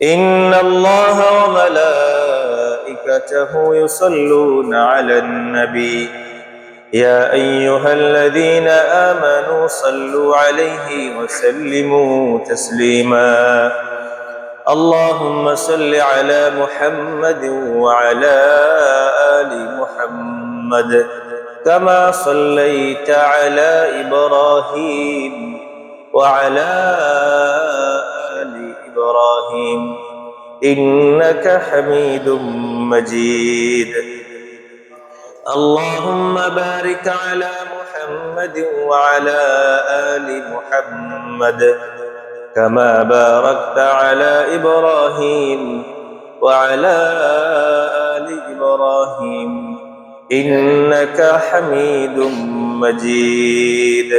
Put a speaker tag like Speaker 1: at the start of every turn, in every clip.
Speaker 1: إن الله وملائكته يصلون على النبي يا أيها الذين آمنوا صلوا عليه وسلموا تسليما اللهم صل على محمد وعلى آل محمد كما صليت على إبراهيم وعلى آل إبراهيم إنك حميد مجيد اللهم بارك على محمد وعلى آل محمد كما باركت على إبراهيم وعلى آل إبراهيم إنك حميد مجيد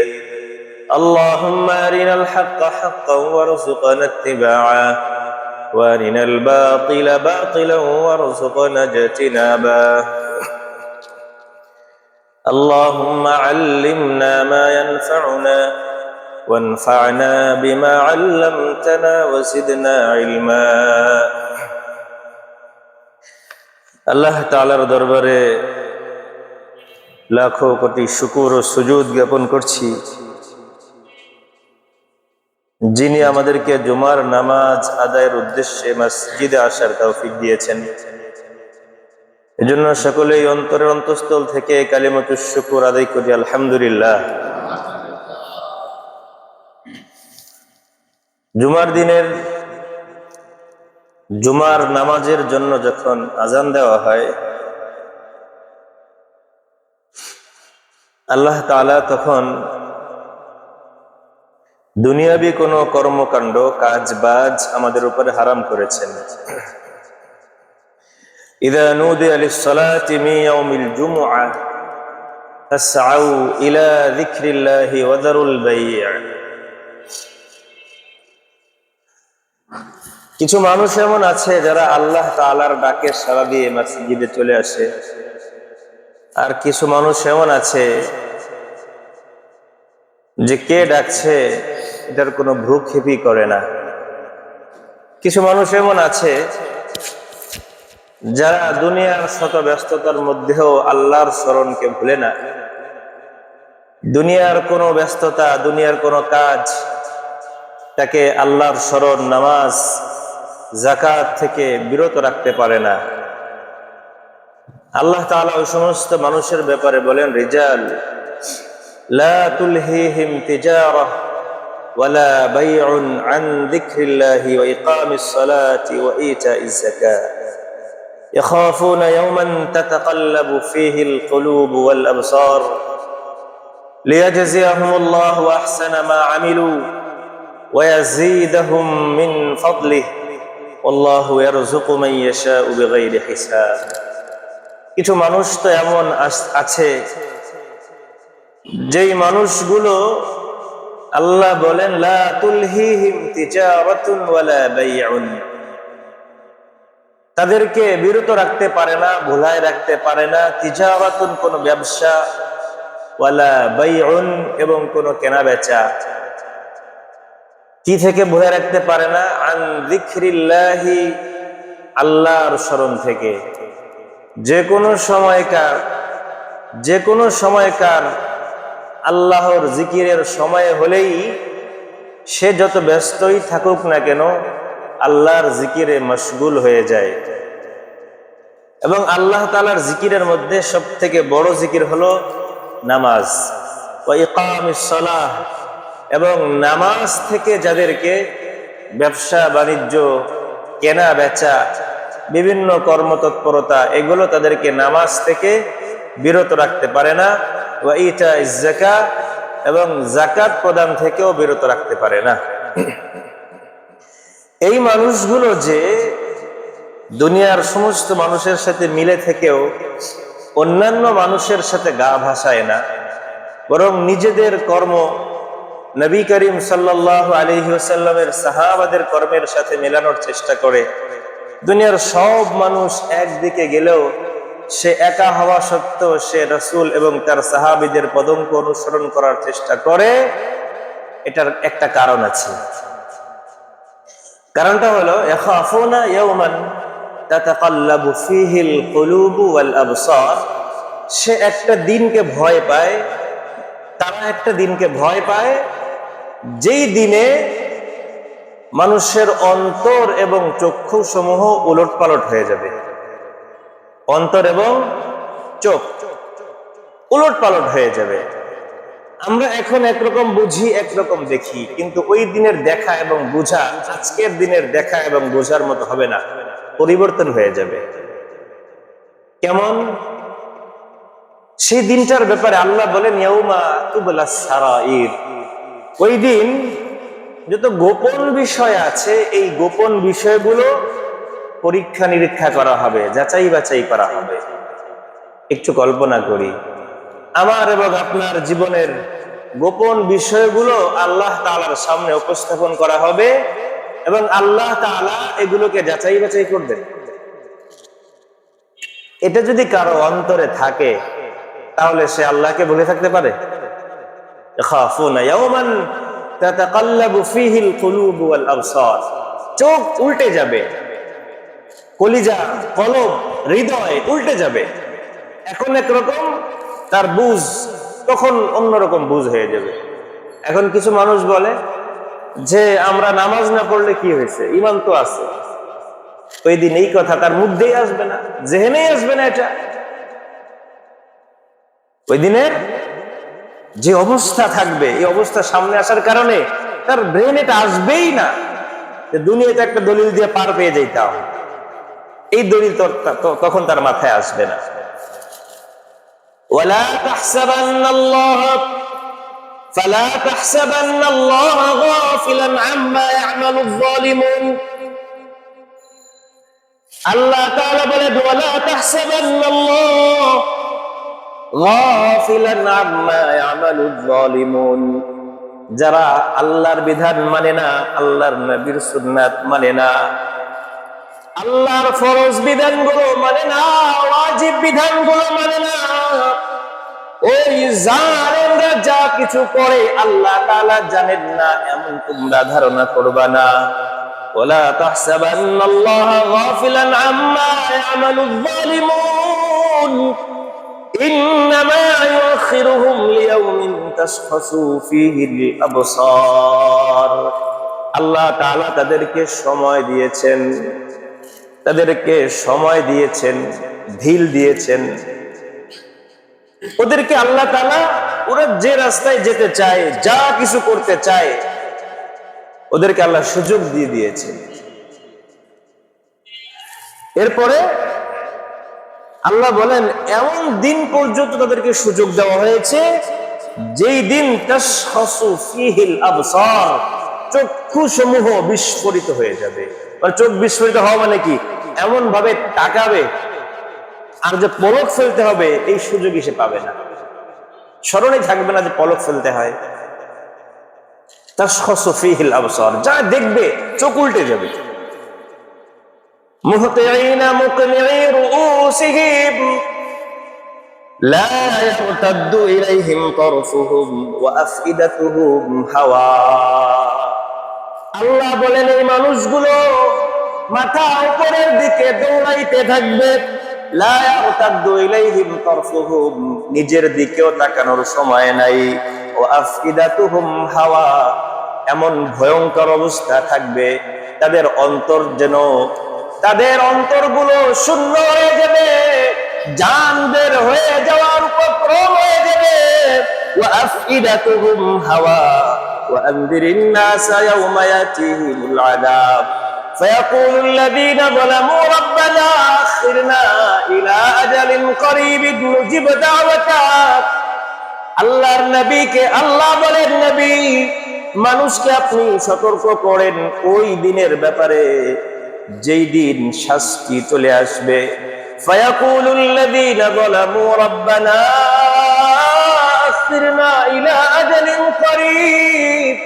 Speaker 1: اللهم أرنا الحق حقا وارزقنا اتباعه وأرنا الباطل باطلا وارزقنا اجتنابه اللهم علمنا ما ينفعنا وانفعنا بما علمتنا وزدنا علما আল্লাহ তাআলার দরবারে লাখো কোটি শুকর ও সুজুদ জ্ঞাপন করছি, যিনি আমাদেরকে জুমার নামাজ আদায়ের উদ্দেশ্যে মসজিদে আসার তৌফিক দিয়েছেন। এজন্য সকলেই অন্তরের অন্তঃস্থল থেকে কালিমাতুশ শুকর আদায় করি আলহামদুলিল্লাহ। জুমার দিনের জুমার নামাজের জন্য যখন আজান দেওয়া হয়, আল্লাহ তাআলা তখন দুনিয়াবি কোনো কর্মকাণ্ড কাজ বাজ আমাদের উপরে হারাম করেছেন। ইযা নুদিয়া লিস-সালাতি মিন ইয়াউমিল জুমআহ ফাসআউ ইলা যিকরিল্লাহি ওয়া যারুল বাই'। কিছু মানুষ এমন আছে যারা আল্লাহ তাআলার ডাকে সাড়া দিয়ে মসজিদে চলে আসে, আর কিছু মানুষ এমন আছে যে কে ডাকছে এটার কোনো ভ্রুক্ষেপই করে না। কিছু মানুষ এমন আছে যারা দুনিয়ার শত ব্যস্ততার মধ্যেও আল্লাহর স্মরণকে ভুলে না। দুনিয়ার কোনো ব্যস্ততা, দুনিয়ার কোনো কাজ তাকে আল্লাহর স্মরণ, নামাজ, যাকাত থেকে বিরত রাখতে পারে না। আল্লাহ তাআলা ওই সমস্ত মানুষের ব্যাপারে বলেন, রিজাল লা তুলহিহিম তিজারাহ ওয়ালা বাইউন আন যিকরিল্লাহি ওয়া ইকামিস সালাতি ওয়া ইতাইজ যাকাত ইয়াখাফুনা ইয়াওমান তাতাকাল্লাবু ফীহিল কুলুব ওয়াল আবসার লিয়াজজিয়াহুমুল্লাহু আহসানা মা আমিলু ওয়া ইয়াযীদাহুম মিন ফাদলিহি আল্লাহু ইয়ারযুকু মান ইয়াশাউ বিগাইরি হিসাব। কিছু মানুষ তো এমন আছে যেই মানুষগুলো আল্লাহ বলেন লা তুলহিহিম তিজারাতুন ওয়ালা বাইউন, তাদেরকে বিরত রাখতে পারে না, ভুলায় রাখতে পারে না। তিজারাতুন কোন ব্যবসা, ওয়ালা বাইউন এবং কোন কেনা বেচা। কি থেকে ভুলায় রাখতে পারে না? আন যিকরিল্লাহি, আল্লাহর স্মরণ থেকে। যে কোনো সময়কার আল্লাহর জিকিরের সময় হলেই সে যত ব্যস্তই থাকুক না কেন আল্লাহর জিকিরে মশগুল হয়ে যায়। এবং আল্লাহ তাআলার জিকিরের মধ্যে সবথেকে বড় জিকির হলো নামাজ। ওয়া ইকামিস সালাহ, এবং নামাজ থেকে যাদেরকে ব্যবসা বাণিজ্য, কেনা বেচা, বিভিন্ন কর্মতৎপরতা, এগুলো তাদেরকে নামাজ থেকে বিরত রাখতে পারে না। ওয়া ইতাইজ যাকাত, এবং যাকাত প্রদান থেকেও বিরত রাখতে পারে না। এই মানুষগুলো যে দুনিয়ার সমস্ত মানুষের সাথে মিলে থেকেও অন্যান্য মানুষের সাথে গা ভাসায় না, বরং নিজেদের কর্ম নবী করিম সাল্লাল্লাহু আলাইহি ওয়াসাল্লামের সাহাবাদের কর্মের সাথে মেলানোর চেষ্টা করে। দুনিয়ার সব মানুষ একদিকে গেলেও সে একা হওয়া সত্ত্বেও সে রাসূল এবং তার সাহাবীদের পদঙ্ক অনুসরণ করার চেষ্টা করে। এটার একটা কারণ আছে। কারণটা হলো ইয়াখাফুনা ইয়াওমান তাতাকাল্লাবু ফীহিল কুলুবু ওয়াল আবসার, সে একটা দিনকে ভয় পায়, তারা একটা দিনকে ভয় পায় যেই দিনে মানুষের অন্তর এবং চক্ষু সমূহ উলটপালট হয়ে যাবে। অন্তর এবং চোখ উলটপালট হয়ে যাবে। আমরা এখন একরকম বুঝি, একরকম দেখি, কিন্তু ওই দিনের দেখা এবং বোঝা আজকের দিনের দেখা এবং বোঝার মতো হবে না, পরিবর্তন হয়ে যাবে। কেমন? সেই দিনটার ব্যাপারে আল্লাহ বলেন ইয়াউমা তুবলাস সারাইর, ওই দিন যত গোপন বিষয় আছে এই গোপন বিষয়গুলো পরীক্ষা নিরীক্ষা করা হবে, যাচাই বাছাই করা হবে। একটু কল্পনা করি, আমার এবং আপনার জীবনের গোপন বিষয়গুলো আল্লাহ তাআলার সামনে উপস্থাপন করা হবে এবং আল্লাহ তাআলা এগুলোকে যাচাই বাছাই করবেন। এটা যদি কারো অন্তরে থাকে তাহলে সে আল্লাহকে ভুলে থাকতে পারে? ইয়াখাফুনা ইয়াওমান তাতাকাল্লাবু ফীহিল কুলুবু ওয়াল আবসার, চোখ উল্টে যাবে, কলিজা, কলব, হৃদয় উল্টে যাবে। এখন একরকম তার বুঝ, তখন অন্যরকম বুঝ হয়ে যাবে। এখন কিছু মানুষ বলে যে আমরা নামাজ না পড়লে কি হয়েছে, ঈমান তো আছে। ওই দিন এই কথা তার মধ্যেই আসবে না, জেহেনেই আসবে না। এটা ওই দিনের যে অবস্থা থাকবে, এই অবস্থা সামনে আসার কারণে তার ব্রেন এটা আসবেই না যে দুনিয়াতে একটা দলিল দিয়ে পার পেয়ে যাইতাম। এই দলিল তখন তার মাথায় আসবে না। ওয়ালা তাহসাবান্নাল্লাহ ফালা তাহসাবান্নাল্লাহ গাফিলান আম্মা ইয়ামালুয যালিমুন। আল্লাহ তাআলা বলে ওয়ালা তাহসাবান্নাল্লাহ গাফিলান আম্মা ইয়ামালুয যালিমুন, যারা আল্লাহর বিধান মানে না, আল্লাহর নবীর সুন্নাত মানে না, আল্লাহর ফরজ বিধানগুলো মানে না, ওয়াজিব বিধানগুলো মানে না, ওই জালেমরা যা কিছু করে আল্লাহ তাআলা জানেন না এমন তোমরা ধারণা করবা না। ওয়ালা তাহসাবান্নাল্লাহা গাফিলান আম্মা ইয়ামালুয যালিমুন ইন্নামা ইউখিরুহুম লিয়াউমিন তাশখাসু ফীহিল আবসার। আল্লাহ তাআলা তাদেরকে সময় দিয়েছেন, তাদেরকে সময় দিয়েছেন, ঢিল দিয়েছেন। ওদেরকে আল্লাহ তাআলা ওরা যে রাস্তায় যেতে চায়, যা কিছু করতে চায়, ওদেরকে আল্লাহ সুযোগ দিয়ে দিয়েছেন। এরপরে আল্লাহ বলেন এমন দিন পর্যন্ত তাদেরকে সুযোগ দেওয়া হয়েছে যেই দিন তাশখাসু ফীহিল আবসার, চক্ষু সমূহ বিস্ফোরিত হয়ে যাবে। মানে চোখ বিস্ফোরিত হওয়া মানে কি, এমন ভাবে তাকাবে আর যে পলক ফেলতে হবে এই সুযোগই সে পাবে না, স্মরণে থাকবে না যে পলক ফেলতে হয়। তাশখাসু ফীহিল আবসার, যা দেখবে চোখ উল্টে যাবে। মুহতিঈনা মুকনিঈ রুউসিহিম লা ইয়ারতাদ্দু ইলাইহিম তারফুহুম ওয়া আফইদাতুহুম হাওয়া। আল্লাহ বলেন এই মানুষগুলো মাথা উপরের দিকে দৌড়াইতে থাকবে, লা ইয়ারতাদ্দু ইলাইহিম তারফুহুম, নিজের দিকেও তাকানোর সময় নাই, ওয়া আফইদাতুহুম হাওয়া, এমন ভয়ঙ্কর অবস্থা থাকবে তাদের অন্তর যেন, তাদের অন্তরগুলো শূন্য হয়ে যাবে, জান বের হয়ে যাওয়ার উপক্রম হয়ে যাবে। ওয়া আফইদাতুহুম হাওয়া ওয়া আনদিরিন নাসা ইয়াওমা ইয়াতিহিমুল আযাব ফায়াকুলুল লাযীনা যালামু রাব্বানা আখিরনা ইলা আজালিন করিবিন নুজিব দাওয়াতাক। আল্লাহর নবীকে আল্লাহ বলেন, নবী মানুষকে আপনি সতর্ক করেন ওই দিনের ব্যাপারে যেই দিন শাস্তি চলে আসবে। ফায়াকুলুল লাযীনা যালামু রাব্বানা আখিরনা ইলা আজালিন করিব,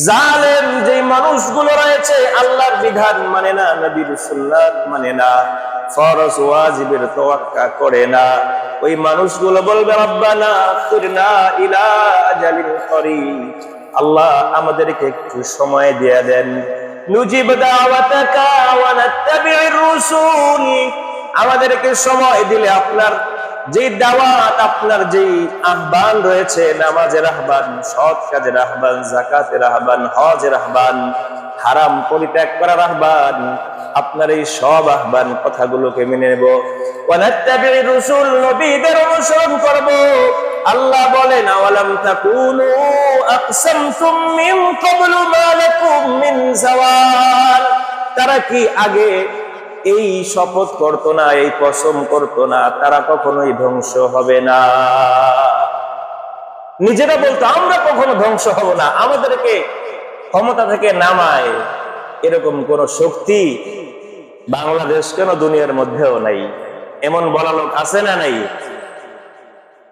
Speaker 1: জালেম যে মানুষগুলো রয়েছে আল্লাহর বিধান মানে না, নবীর সুন্নাত মানে না, ফরজ ওয়াজিবের তোয়াক্কা করে না, ওই মানুষগুলো বলবে রাব্বানা আখিরনা ইলা আজালিন করিব, আল্লাহ আমাদেরকে একটু সময় দিয়ে দেন, নুজিব দাওয়াতাকা ওয়া নাত্তাবি'র রাসূল, আমাদেরকে সময় দিলে আপনার যে দাওয়াত, আপনার যে আহ্বান রয়েছে, নামাজের আহ্বান, সৎ কাজের আহ্বান, যাকাতের আহ্বান, হজের আহ্বান, হারাম পরিত্যাগ করার আহ্বান, আপনার এই সব আহ্বান কথাগুলোকে মেনে নেব। ওয়া নাত্তাবি'র রাসূল, নবীদের অনুসরণ করব। আল্লাহ বলেন আওয়ালাম তাকুনু আকসামতুম মিন ক্বাবলু মা লাকুম মিন যাওয়াল, তারা কি আগে এই শপথ করতো না, এই কসম করতো না তারা কখনোই ধ্বংস হবে না? নিজেরা বলতো আমরা কখনো ধ্বংস হব না, আমাদেরকে ক্ষমতা থেকে নামায় এরকম কোন শক্তি বাংলাদেশ কেন দুনিয়ার মধ্যেও নাই। এমন বলা লোক আছে না নাই?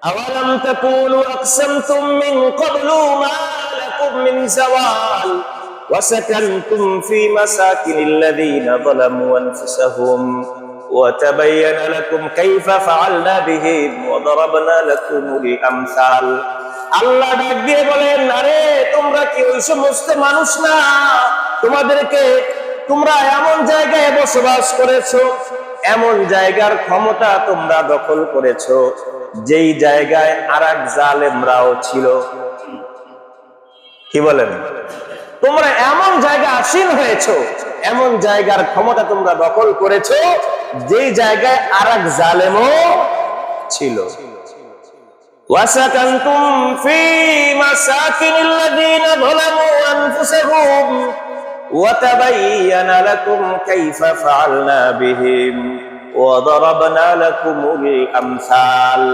Speaker 1: আওয়ালাম তাকুনু আকসামতুম মিন ক্বাবলু মা লাকুম মিন যাওয়াল وسكنتم في مساكن الذين ظلموا أنفسهم وتبين لكم كيف فعلنا بهم وضربنا لكم الأمثال। আল্লাহ ডাক দিয়ে বলেন, আরে তোমরা কি ওই সমস্ত মানুষ না? তোমরা এমন জায়গায় বসবাস করেছো, এমন জায়গার ক্ষমতা তোমরা দখল করেছো যেই জায়গায় আরেক জালেমরাও ছিল। কি বলেন? তোমরা এমন জায়গা আসীন হয়েছো, এমন জায়গার ক্ষমতা তোমরা দখল করেছো যেই জায়গায় আরেক জালেমও ছিল। ওয়াসাকানতুম ফি মাসাকিনিল্লাযীনা যালামু আনফুসাহুম ওয়া তাবায়্যানা লাকুম কাইফা ফাআলনা বিহিম ওয়া দারাবনা লাকুমুল আমসাল।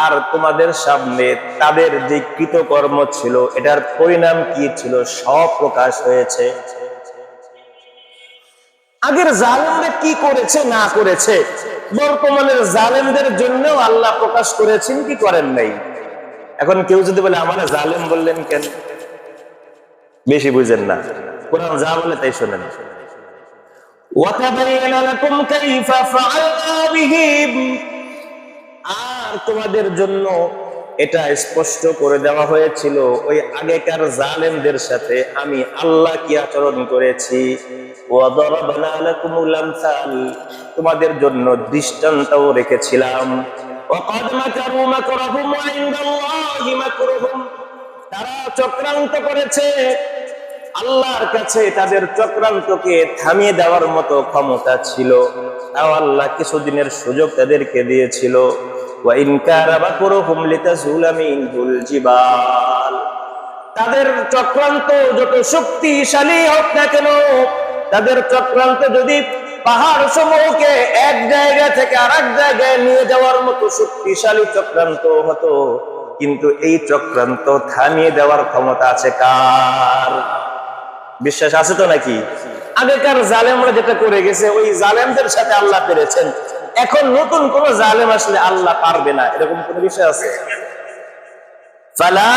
Speaker 1: আর তোমাদের সামনে তাদের যে কৃতকর্ম ছিল, এটার পরিণাম কি ছিল সব প্রকাশ হয়েছে। আগের জালেমরা কি করেছে না করেছে বর্তমানের জালেমদের জন্য আল্লাহ প্রকাশ করেছেন কি করেন নাই। এখন কেউ যদি বলে আমার জালেম বললেন কেন, বেশি বুঝেন না, কোরআন যা বলে তাই শোনেন। ওয়াতাবায়ানা লাকুম কাইফা ফাআলনা বিহিম, আর তোমাদের জন্য এটা স্পষ্ট করে দেওয়া হয়েছিল ওই আগেকার জালেমদের সাথে আমি আল্লাহ কি আচরণ করেছি। ওয়া দারাবনা লাকুমুল আমসাল, তোমাদের জন্য দৃষ্টান্তও রেখেছিলাম। ওয়া ক্বাদ মাকারু মাকরাহুম ওয়া ইনদাল্লাহি মাকরুহুম, তারা চক্রান্ত করেছে, আল্লাহর কাছে তাদের চক্রান্তকে থামিয়ে দেওয়ার মতো ক্ষমতা ছিল, তাও আল্লাহ কিছুদিনের সুযোগ তাদেরকে দিয়েছিল। ওয়া ইন কারা মাকরুহুম লিতাজুলা মিনহুল জিবাল, তাদের চক্রান্ত যত শক্তিশালী হোক না কেন, তাদের চক্রান্ত যদি পাহাড় সমূহকে এক জায়গা থেকে আরেক জায়গায় নিয়ে যাওয়ার মতো শক্তিশালী চক্রান্ত হতো, কিন্তু এই চক্রান্ত থামিয়ে দেওয়ার ক্ষমতা আছে কার? বিশ্বাস আছে তো নাকি? আগেকার জালেমরা যেটা করে গেছে ওই জালেমদের সাথে আল্লাহ পেরেছেন, এখন নতুন কোন জালেম আসলে আল্লাহ পারবে না, এরকম কোন বিষয় আছে? ফালা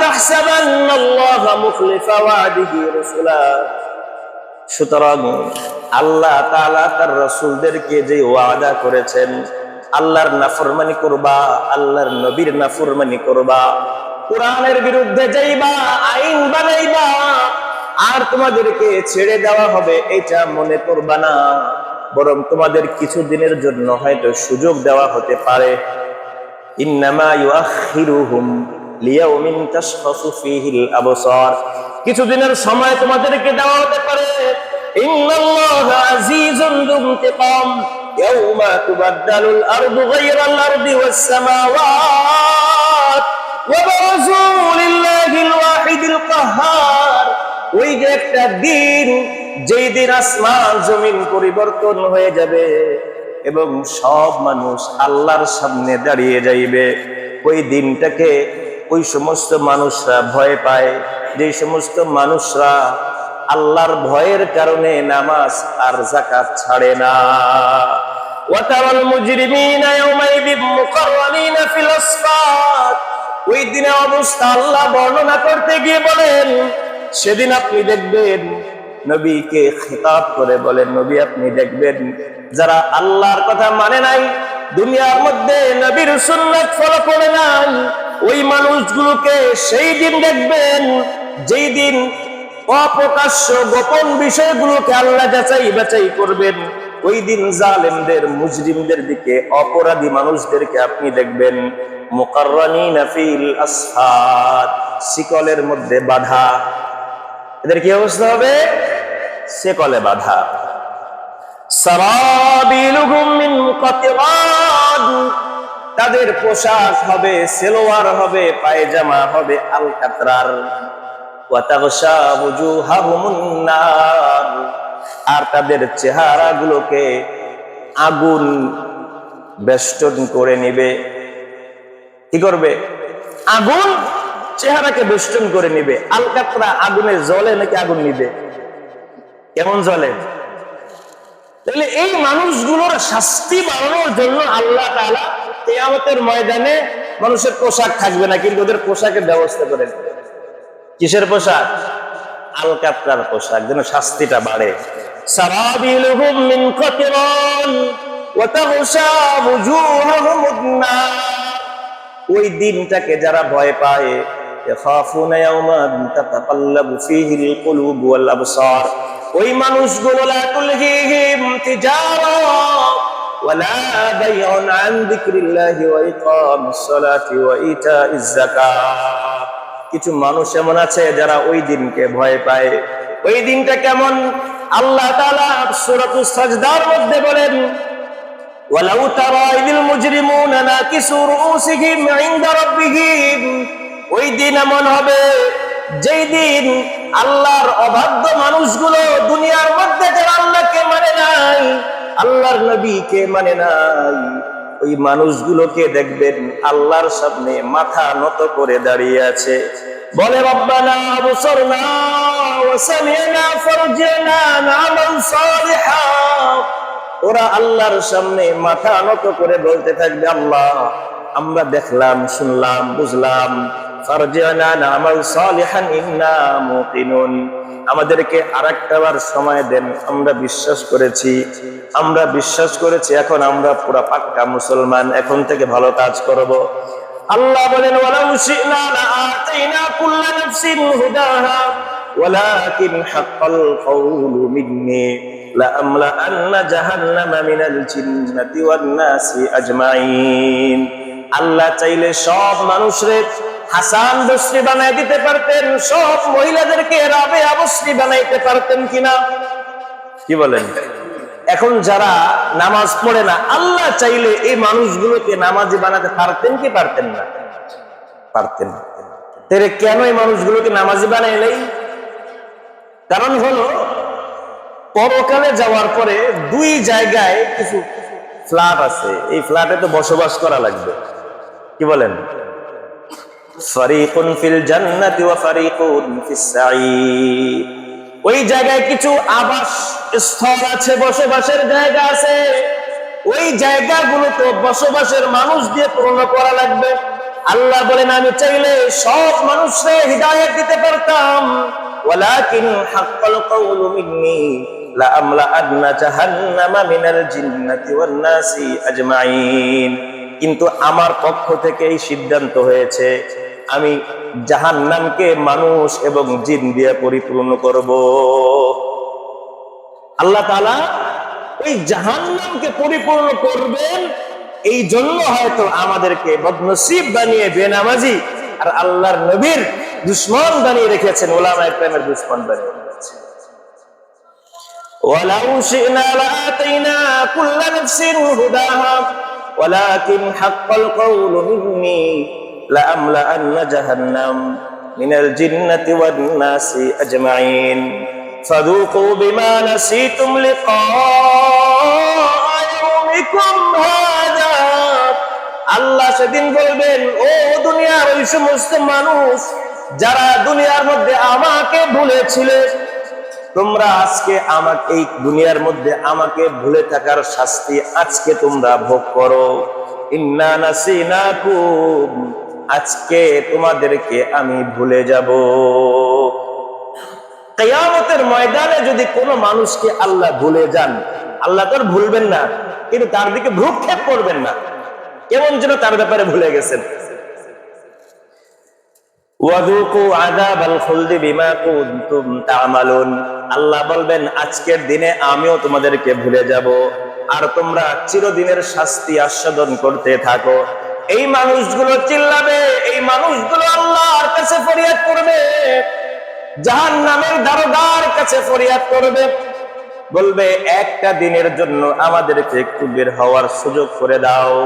Speaker 1: তাহসাবান্নাল্লাহ মুখলিফা ওয়াদিহি রাসূলা, সুতরাং আল্লাহ তাআলা তার রাসূলদেরকে যে ওয়াদা করেছেন, আল্লাহর নাফরমানি করবা, আল্লাহর নবীর নাফরমানি করবা, কোরআনের বিরুদ্ধে যাইবা, আইন বানাইবা, আর তোমাদেরকে ছেড়ে দেওয়া হবে এটা মনে করবা না, বরং তোমাদের কিছুদিনের জন্য হয়তো সুযোগ দেওয়া হতে পারে। ইন্নামা ইউআখিরুহুম লিয়াউমিন তাশখাসু ফীহিল আবসার, কিছুদিনের সময় তোমাদেরকে দেওয়া হতে পারে। ইন্নাল্লাহা আজিজুন যু ইনতিকাম ইয়াউমা তুবাদদালুল আরদু গায়রাল আরদি ওয়াস সামাওয়াত ওয়া বারাজু লিল্লাহিল ওয়াহিদিল কাহ্হার, ওই যে একটা দিন, যেই দিন আসমান জমিন পরিবর্তন হয়ে যাবে এবং সব মানুষ আল্লাহর সামনে দাঁড়িয়ে যাইবে। ওই দিনটাকে ওই সমস্ত মানুষরা ভয় পায়, যে সমস্ত মানুষরা আল্লাহর ভয়ের কারণে নামাজ আর যাকাত ছাড়ে না। ওয়াতারাল মুজরিমিনা ইয়াওমাইযিন মুকাররানিনা ফিল আসফাত, ওই দিনের অবস্থা আল্লাহ বর্ণনা করতে গিয়ে বলেন, সেদিন আপনি দেখবেন, নবীকে খিতাব করে বলেন, নবী আপনি দেখবেন যারা আল্লাহর কথা মানে নাই, দুনিয়ার মধ্যে নবীর সুন্নাত ফলো করে নাই, ওই মানুষগুলোকে সেই দিন দেখবেন যেই দিন অপ্রকাশ্য গোপন বিষয়গুলোকে আল্লাহ যাচাই বাছাই করবেন। ওই দিন জালেমদের, মুজরিমদের দিকে, অপরাধী মানুষদেরকে আপনি দেখবেন মুকাররানিনা ফিল আসফাদ, শিকলের মধ্যে বাঁধা। এদের কি অবস্থা হবে? শিকলে বাঁধা। সারাবিলুহুম মিন কাতরান, তাদের পোশাক হবে, সেলোয়ার হবে, পায়জামা হবে আলকাতরার। ওয়া তাগশা ওয়ুজুহাহুমুন নার, আর তাদের চেহারাগুলোকে আগুন বেষ্টন করে নেবে। কি করবে? আগুন চেহারাকে বেষ্টন করে নেবে। আলকাতরা আগুনে জ্বলে নাকি আগুন নিবে? কেমন জ্বলে? তাহলে এই মানুষগুলোর শাস্তি বাড়ানোর জন্য আল্লাহ তাআলা কিয়ামতের ময়দানে মানুষের পোশাক থাকবে না, কিন্তু ওদের পোশাকের ব্যবস্থা করে দেবে। কিসের পোশাক? আলকাতরার পোশাক, যেন শাস্তিটা বাড়ে। সারাবিলুহুম মিন কাতরান ওয়া তাগশা ওয়ুজুহাহুমুন নার, ওই দিনটাকে যারা ভয় পায়, ইয়াখাফুনা ইয়াওমান তাতাকাল্লাবু ফীহিল কুলুব ওয়াল আবসার, ওই মানুষগুলো লা তুলহিহিম তিজারা ওয়ালা বাইউন আন যিকরিল্লাহি ওয়া ইকামিস সালাতি ওয়া ইতাইজ যাকাত। কিছু মানুষ এমন আছে যারা ওই দিনকে ভয় পায়। ওই দিনটা কেমন? আল্লাহ তাআলা সূরাতুস সাজদার মধ্যে বলেন, ওয়ালাউ তারা ইযিল মুজরিমুনা নাকিসু রুউসিহিম ইনদা রাব্বিহিম, ওই দিন এমন হবে যেই দিন আল্লাহর অবাধ্য মানুষগুলো, দুনিয়ার মধ্যে যারা আল্লাহকে মানে নাই, আল্লাহর নবীকে মানে নাই, ওই মানুষগুলোকে দেখবেন আল্লাহর সামনে মাথা নত করে দাঁড়িয়ে আছে, বলে রব্বানা আবসারনা ওয়া সামি'না ফারজি'না না'মাল সালিহান। ওরা আল্লাহর সামনে মাথা নত করে বলতে থাকবে, আল্লাহ আমরা দেখলাম, শুনলাম, বুঝলাম, ফারজি'না না'মাল সালিহান ইন্না মুকিনুন, আমাদেরকে আরেকটাবার সময় দেন, আমরা বিশ্বাস করেছি, আমরা বিশ্বাস করেছি, এখন আমরা পুরা পাক্কা মুসলমান, এখন থেকে ভালো কাজ করব। আল্লাহ বলেন, ওয়ালাউ শি'না লাআতাইনা কুল্লা নাফসিন হুদাহা ওয়ালাকিন হাক্কাল কাওলু মিন্নি লাআমলাআন্না জাহান্নামা মিনাল জিন্নাতি ওয়ান নাসি আজমাইন। আল্লাহ চাইলে সব মানুষরে হাসান বসরি বানাই দিতে পারতেন, সব মহিলাদেরকে রাবেয়া বসরি বানাইতে পারতেন কিনা? কি বলেন? এখন যারা নামাজ পড়ে না, আল্লাহ চাইলে এই মানুষগুলোকে নামাজি বানাতে পারতেন কি পারতেন না? পারতেন। তাহলে কেন এই মানুষগুলোকে নামাজি বানাইলেই? কারণ হলো, পরকালে যাওয়ার পরে দুই জায়গায় কিছু ফ্ল্যাট আছে, এই ফ্ল্যাটে তো বসবাস করা লাগবে। কি বলেন? ফারিকুন ফিল জান্নাতি ওয়া ফারিকুন ফিস সাঈর, ওই জায়গায় কিছু আবাস স্থল আছে, বসবাসের জায়গা আছে, ওই জায়গাগুলো তো বসবাসের মানুষ দিয়ে পূর্ণ করা লাগবে। আল্লাহ বলেন, আমি চাইলে সব মানুষকে হিদায়াত দিতে পারতাম, ওয়ালাকিন হাক্কাল কাওলু মিন্নি লাআমলাআন্না জাহান্নামা মিনাল জিন্নাতি ওয়ান নাসি আজমাইন, কিন্তু আমার পক্ষ থেকে এই সিদ্ধান্ত হয়েছে, আমি জাহান্নামকে মানুষ এবং জিন দিয়ে পরিপূর্ণ করব। আল্লাহ তাআলা ওই জাহান্নামকে পরিপূর্ণ করবেন, এই জন্য হয়তো আমাদেরকে বদনসিব বানিয়ে বেনামাজি আর আল্লাহর নবীর দুশমন বানিয়ে রেখেছেন, উলামায়ে কেরামের দুশমন বানিয়ে রেখেছেন। ওয়ালাউ শি'না লাআতাইনা কুল্লা নাফসিন হুদাহা ওয়ালাকিন হাক্কাল কাওলু মিন্নি লাআমলাআন্না জাহান্নাম মিনাল জিন্নাতি ওয়ান নাসি আজমাইন ফাযুকু বিমা নাসিতুম লিকা ইয়াউমিকুম হাযা। আল্লাহ সেদিন বলবেন, ও দুনিয়ার ওই সমস্ত মানুষ যারা দুনিয়ার মধ্যে আমাকে ভুলেছিলে, তোমরা আজকে আমাকে, এই দুনিয়ার মধ্যে আমাকে ভুলে থাকার শাস্তি আজকে তোমরা ভোগ করো। ইন্না নাসিনাকুম, আজকে তোমাদেরকে আমি ভুলে যাব। কিয়ামতের ময়দানে যদি কোনো মানুষকে আল্লাহ ভুলে যান, আল্লাহ তো আর ভুলবেন না, কিন্তু তার দিকে ভ্রুক্ষেপ করবেন না, কেমন যেন তার ব্যাপারে ভুলে গেছেন। ওয়াযুকু আযাবাল খুলদি বিমা কুনতুম তা'মালুন, আল্লাহ বলবেন আজকের দিনে আমিও তোমাদেরকে ভুলে যাব, আর তোমরা চিরদিনের শাস্তি আস্বাদন করতে থাকো। এই মানুষগুলো চিল্লাবে, এই মানুষগুলো আল্লাহর কাছে ফরিয়াদ করবে, জাহান্নামের দারোগার কাছে ফরিয়াদ করবে, বলবে একটা দিনের জন্য আমাদেরকে একটু বের হওয়ার সুযোগ করে দাও।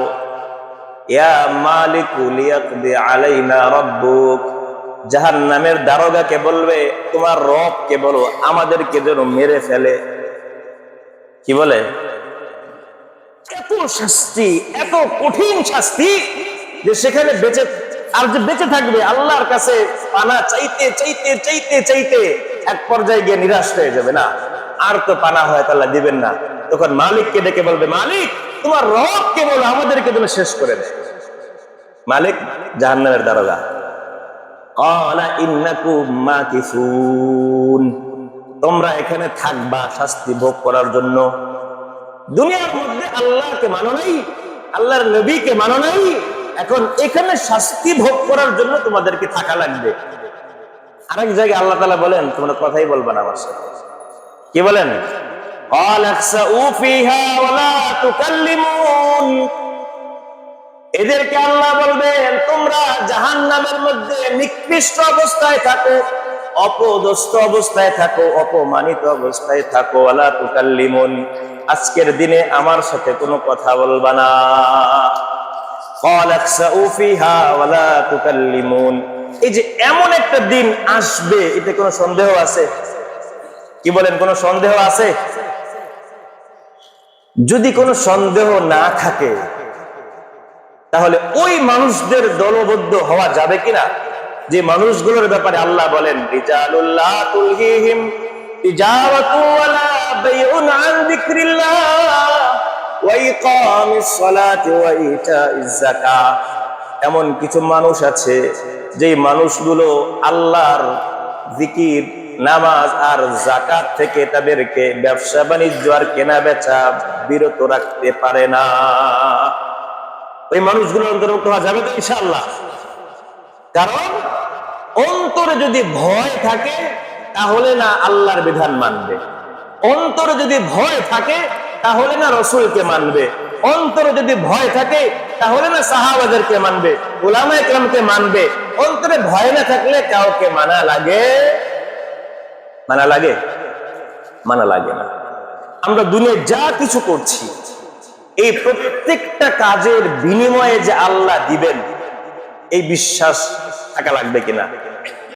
Speaker 1: ইয়া মালিকু লিয়াকদি আলাইনা রাব্বুক, জাহান্নামের দারোগাকে বলবে তোমার রবকে বলো আমাদেরকে যেন মেরে ফেলে। কি বলে? এত শাস্তি, এত কঠিন শাস্তি যে সেখানে বেঁচে আর যে বেঁচে থাকবে আল্লাহর কাছে পানা চাইতে চাইতে চাইতে চাইতে এক পর্যায়ে গিয়ে নিরাশ হয়ে যাবে, না আর তো পানা হয় তাহলে দিবেন না, তখন মালিককে ডেকে বলবে মালিক তোমার রবকে বলো আমাদেরকে যেন শেষ করে দেয়। মালিক জাহান্নামের দারোগা, ক্বালা ইন্নাকুম মাকিসুন, তোমরা এখানে থাকবা শাস্তি ভোগ করার জন্য। দুনিয়ার মধ্যে আল্লাহকে মানো নাই, আল্লাহর নবীকে মানো নাই, এখন এখানে শাস্তি ভোগ করার জন্য তোমাদেরকে থাকা লাগবে। আরেক জায়গায় আল্লাহ তাআলা বলেন তোমরা কথাই বলবা না আমার সাথে। কি বলেন? ক্বালা ইখসাউ ফিহা ওয়া লা তুকাল্লিমুন, এদেরকে আল্লাহ বলবেন তোমরা জাহান্নামের মধ্যে নিকৃষ্ট অবস্থায় থাকো, অপদস্থ অবস্থায় থাকো, অপমানিত অবস্থায় থাকো। ওয়ালা তুকাল্লিমুন, আজকের দিনে আমার সাথে কোনো কথা বলবা না। ক্বালা ইখসাউ ফিহা ওয়া লা তুকাল্লিমুন, এই যে এমন একটা দিন আসবে এতে কোনো সন্দেহ আছে? কি বলেন, কোনো সন্দেহ আছে? যদি কোনো সন্দেহ না থাকে তাহলে ওই মানুষদের দলবদ্ধ হওয়া যাবে কিনা, যে মানুষগুলোর ব্যাপারে আল্লাহ বলেন রিজালুল্লাহ তুলহিহিম তিজারাতু ওয়ালা বাইউন আন যিকরিল্লাহ ওয়া ইকামিস সালাতি ওয়া ইতাইজ যাকাত। এমন কিছু মানুষ আছে যে মানুষগুলো আল্লাহর জিকির, নামাজ আর যাকাত থেকে তাদেরকে ব্যবসা বাণিজ্য আর কেনা বেচা বিরত রাখতে পারে না। ওই মানুষগুলোর অন্তর্ভুক্ত হওয়া যাবে তো ইনশাআল্লাহ? কারণ অন্তরে যদি ভয় থাকে তাহলে না আল্লাহর বিধান মানবে, অন্তরে যদি ভয় থাকে তাহলে না রসুলকে মানবে, অন্তরে যদি ভয় থাকে তাহলে না সাহাবাদেরকে মানবে, উলামায়ে কেরামকে মানবে। অন্তরে ভয় না থাকলে কাউকে মানা লাগে? মানা লাগে? মানা লাগে না। আমরা দুনিয়ায় যা কিছু করছি এই প্রত্যেকটা কাজের বিনিময়ে যে আল্লাহ দিবেন এই বিশ্বাস থাকা লাগবে কিনা?